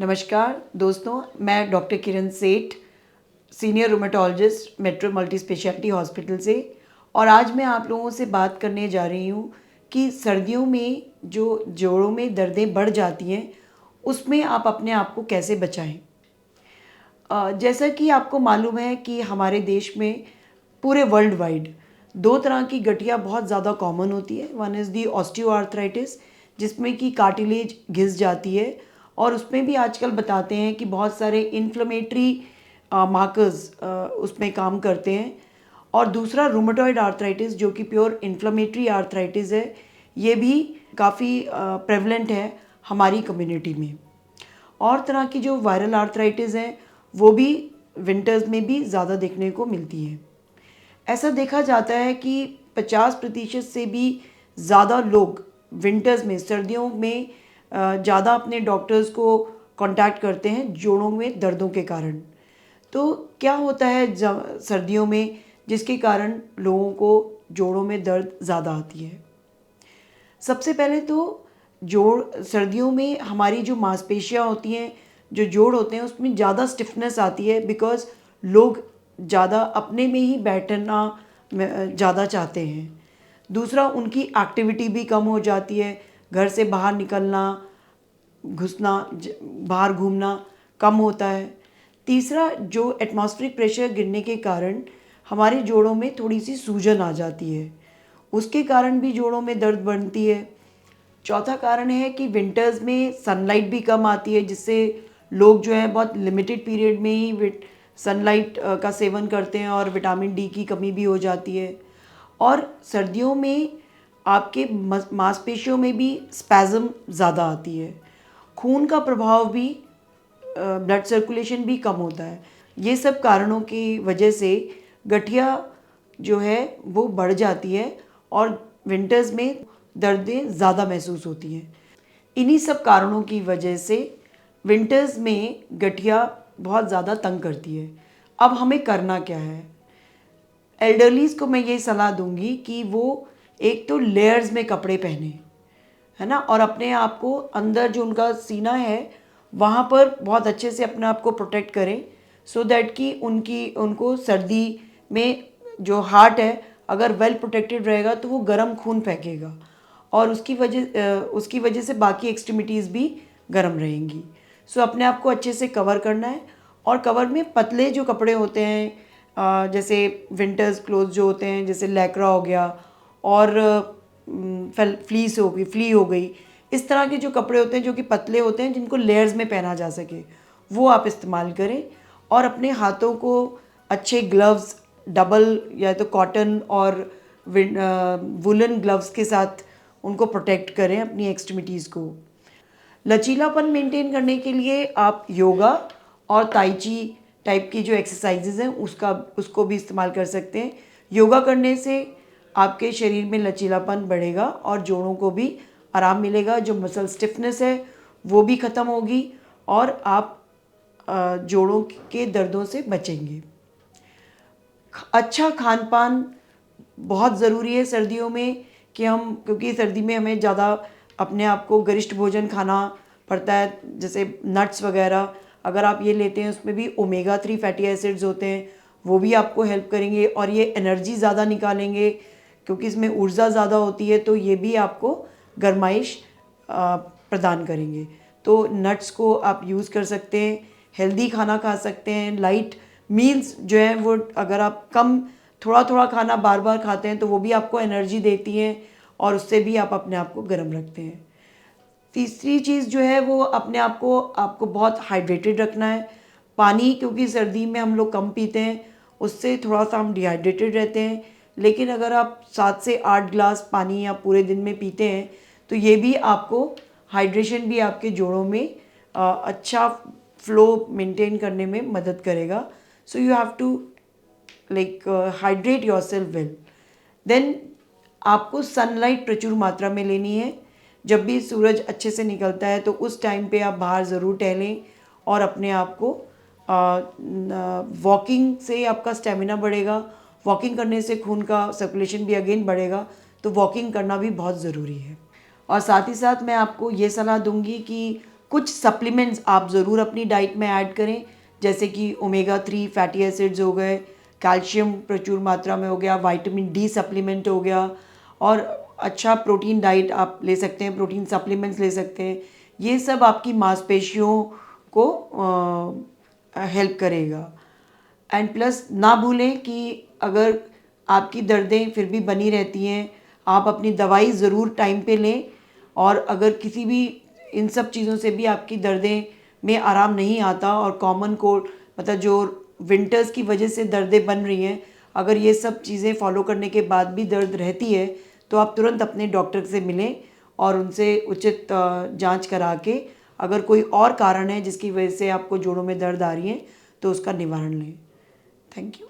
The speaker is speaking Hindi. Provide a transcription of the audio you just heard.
नमस्कार दोस्तों, मैं डॉक्टर किरण सेठ, senior rheumatologist metro multi speciality hospital से। और आज मैं आप लोगों से बात करने जा रही हूँ कि सर्दियों में जो जोड़ों में दर्दें बढ़ जाती हैं उसमें आप अपने आप को कैसे बचाएं। जैसा कि आपको मालूम है कि हमारे देश में पूरे वर्ल्ड वाइड दो तरह की गठिया बहुत ज़्यादा कॉमन होती है। वन इज़ दी ऑस्टियोआर्थराइटिस, जिसमें कि कार्टिलेज घिस जाती है, और उसमें भी आजकल बताते हैं कि बहुत सारे इन्फ्लेमेटरी मार्कर्स उसमें काम करते हैं। और दूसरा रूमेटॉइड आर्थराइटिस, जो कि प्योर इन्फ्लेमेटरी आर्थराइटिस है, ये भी काफ़ी प्रेवलेंट है हमारी कम्युनिटी में। और तरह की जो वायरल आर्थराइटिस हैं वो भी विंटर्स में भी ज़्यादा देखने को मिलती है। ऐसा देखा जाता है कि 50% से भी ज़्यादा लोग विंटर्स में, सर्दियों में ज़्यादा अपने डॉक्टर्स को कांटेक्ट करते हैं जोड़ों में दर्दों के कारण। तो क्या होता है सर्दियों में जिसके कारण लोगों को जोड़ों में दर्द ज़्यादा आती है? सबसे पहले तो जोड़ सर्दियों में हमारी जो मांसपेशियां होती हैं, जो जोड़ होते हैं, उसमें ज़्यादा स्टिफनेस आती है, बिकॉज लोग ज़्यादा अपने में ही बैठना ज़्यादा चाहते हैं। दूसरा, उनकी एक्टिविटी भी कम हो जाती है, घर से बाहर निकलना, घुसना, बाहर घूमना कम होता है। तीसरा, जो एटमॉस्फेरिक प्रेशर गिरने के कारण हमारे जोड़ों में थोड़ी सी सूजन आ जाती है, उसके कारण भी जोड़ों में दर्द बढ़ती है। चौथा कारण है कि विंटर्स में सनलाइट भी कम आती है, जिससे लोग जो है बहुत लिमिटेड पीरियड में ही सनलाइट का सेवन करते हैं और विटामिन डी की कमी भी हो जाती है। और सर्दियों में आपके मांसपेशियों में भी स्पैज़म ज़्यादा आती है, खून का प्रभाव भी, ब्लड सर्कुलेशन भी कम होता है। ये सब कारणों की वजह से गठिया जो है वो बढ़ जाती है और विंटर्स में दर्दें ज़्यादा महसूस होती हैं। इन्हीं सब कारणों की वजह से विंटर्स में गठिया बहुत ज़्यादा तंग करती है। अब हमें करना क्या है? एल्डरलीज़ को मैं ये सलाह दूंगी कि वो एक तो लेयर्स में कपड़े पहने, है ना, और अपने आप को अंदर जो उनका सीना है वहाँ पर बहुत अच्छे से अपने आप को प्रोटेक्ट करें, सो दैट कि उनको सर्दी में जो हार्ट है अगर वेल प्रोटेक्टेड रहेगा तो वो गर्म खून फेंकेगा, और उसकी वजह से बाकी एक्सट्रीमिटीज़ भी गर्म रहेंगी। सो अपने आप को अच्छे से कवर करना है, और कवर में पतले जो कपड़े होते हैं, जैसे विंटर्स क्लोथ जो होते हैं, जैसे लैक्रा हो गया और फ्ली हो गई, इस तरह के जो कपड़े होते हैं जो कि पतले होते हैं, जिनको लेयर्स में पहना जा सके, वो आप इस्तेमाल करें। और अपने हाथों को अच्छे ग्लव्स, डबल या तो कॉटन और वुलन ग्लव्स के साथ उनको प्रोटेक्ट करें अपनी एक्सट्रीमिटीज़ को। लचीलापन मेंटेन करने के लिए आप योगा और ताई ची टाइप की जो एक्सरसाइजेज हैं उसको भी इस्तेमाल कर सकते हैं। योगा करने से आपके शरीर में लचीलापन बढ़ेगा और जोड़ों को भी आराम मिलेगा, जो मसल स्टिफनेस है वो भी ख़त्म होगी और आप जोड़ों के दर्दों से बचेंगे। अच्छा खान पान बहुत ज़रूरी है सर्दियों में, क्योंकि सर्दी में हमें ज़्यादा अपने आप को गरिष्ठ भोजन खाना पड़ता है, जैसे नट्स वगैरह अगर आप ये लेते हैं, उसमें भी ओमेगा 3 फैटी एसिड्स होते हैं, वो भी आपको हेल्प करेंगे और ये एनर्जी ज़्यादा निकालेंगे, क्योंकि इसमें ऊर्जा ज़्यादा होती है, तो ये भी आपको गर्माइश प्रदान करेंगे। तो नट्स को आप यूज़ कर सकते हैं, हेल्दी खाना खा सकते हैं। लाइट मील्स जो हैं वो अगर आप कम थोड़ा थोड़ा खाना बार बार खाते हैं तो वो भी आपको एनर्जी देती हैं और उससे भी आप अपने आप को गर्म रखते हैं। तीसरी चीज़ जो है वो अपने आप को आपको बहुत हाइड्रेटेड रखना है। पानी, क्योंकि सर्दी में हम लोग कम पीते हैं, उससे थोड़ा सा हम डिहाइड्रेटेड रहते हैं। लेकिन अगर आप 7 से 8 ग्लास पानी आप पूरे दिन में पीते हैं तो ये भी आपको हाइड्रेशन भी आपके जोड़ों में अच्छा फ्लो मेंटेन करने में मदद करेगा। So you have to like hydrate yourself well. Then आपको सनलाइट प्रचुर मात्रा में लेनी है। जब भी सूरज अच्छे से निकलता है तो उस टाइम पे आप बाहर ज़रूर टहलें और अपने आप को वॉकिंग से आपका स्टेमिना बढ़ेगा। वॉकिंग करने से खून का सर्कुलेशन भी अगेन बढ़ेगा, तो वॉकिंग करना भी बहुत ज़रूरी है। और साथ ही साथ मैं आपको ये सलाह दूंगी कि कुछ सप्लीमेंट्स आप ज़रूर अपनी डाइट में ऐड करें, जैसे कि ओमेगा 3 फैटी एसिड्स हो गए, कैल्शियम प्रचुर मात्रा में हो गया, विटामिन डी सप्लीमेंट हो गया, और अच्छा प्रोटीन डाइट आप ले सकते हैं, प्रोटीन सप्लीमेंट्स ले सकते हैं। ये सब आपकी मांसपेशियों को हेल्प करेगा। एंड प्लस ना भूलें कि अगर आपकी दर्दें फिर भी बनी रहती हैं, आप अपनी दवाई ज़रूर टाइम पे लें। और अगर किसी भी इन सब चीज़ों से भी आपकी दर्दें में आराम नहीं आता, और कॉमन कोल्ड मतलब जो विंटर्स की वजह से दर्दें बन रही हैं, अगर ये सब चीज़ें फॉलो करने के बाद भी दर्द रहती है, तो आप तुरंत अपने डॉक्टर से मिलें और उनसे उचित जांच करा के अगर कोई और कारण है जिसकी वजह से आपको जोड़ों में दर्द आ रही है, तो उसका निवारण लें। Thank you.